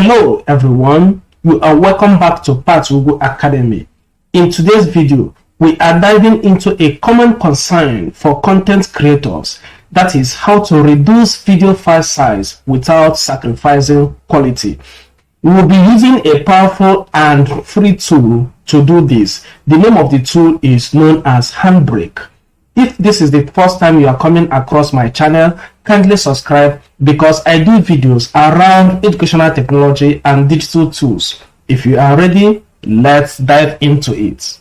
Hello everyone, you are welcome back to Pat Google Academy. In today's video, we are diving into a common concern for content creators, that is how to reduce video file size without sacrificing quality. We will be using a powerful and free tool to do this. The name of the tool is known as HandBrake. If this is the first time you are coming across my channel, kindly subscribe because I do videos around educational technology and digital tools. If you are ready, let's dive into it.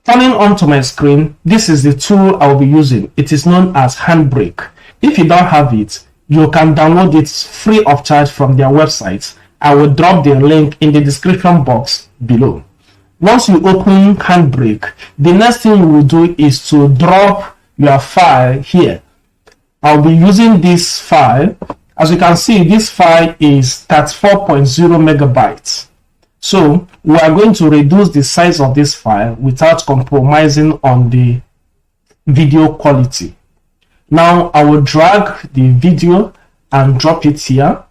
Turning onto my screen, this is the tool I will be using. It is known as HandBrake. If you don't have it, you can download it free of charge from their website. I will drop the link in the description box below. Once you open HandBrake, the next thing you will do is to drop your file here. I'll be using this file. As you can see, this file is 34.0 megabytes. So we are going to reduce the size of this file without compromising on the video quality. Now I will drag the video and drop it here.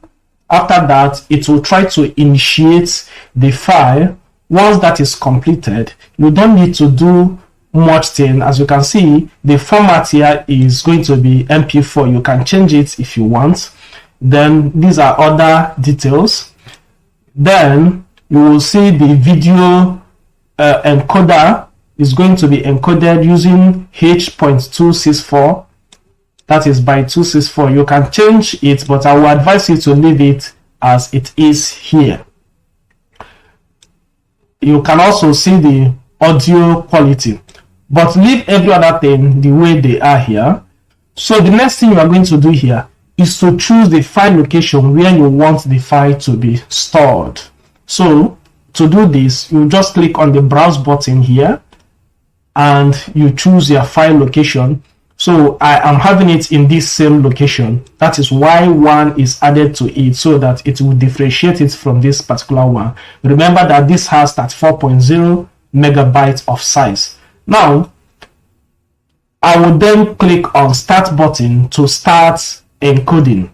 After that, it will try to initiate the file. Once that is completed, you don't need to do much thing. As you can see, the format here is going to be MP4. You can change it if you want. Then these are other details. Then you will see the video encoder is going to be encoded using H.264. That is by 264. You can change it, but I will advise you to leave it as it is here. You can also see the audio quality, but leave every other thing the way they are here. So the next thing you are going to do here is to choose the file location where you want the file to be stored. So to do this, you just click on the browse button here and you choose your file location. So I am having it in this same location. That is why one is added to it, so that it will differentiate it from this particular one. Remember that this has that 4.0 megabytes of size. Now, I will then click on start button to start encoding.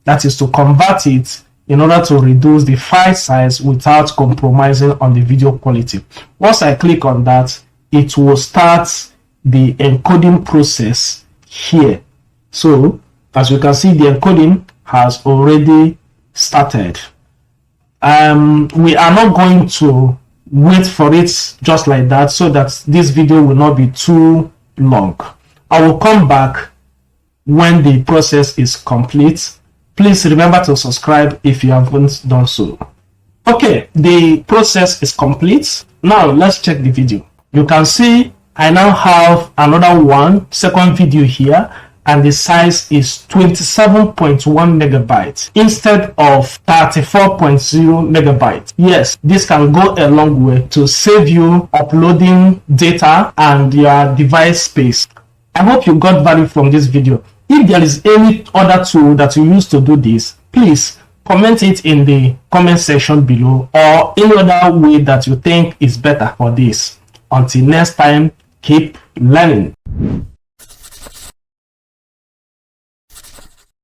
That is to convert it in order to reduce the file size without compromising on the video quality. Once I click on that, it will start the encoding process here. So as you can see, the encoding has already started. We are not going to wait for it just like that, so that this video will not be too long. I will come back when the process is complete. Please remember to subscribe if you haven't done so. Okay, the process is complete. Now let's check the video. You can see I now have another second video here, and the size is 27.1 megabytes instead of 34.0 megabytes. Yes, this can go a long way to save you uploading data and your device space. I hope you got value from this video. If there is any other tool that you use to do this, please comment it in the comment section below, or any other way that you think is better for this. Until next time, keep learning.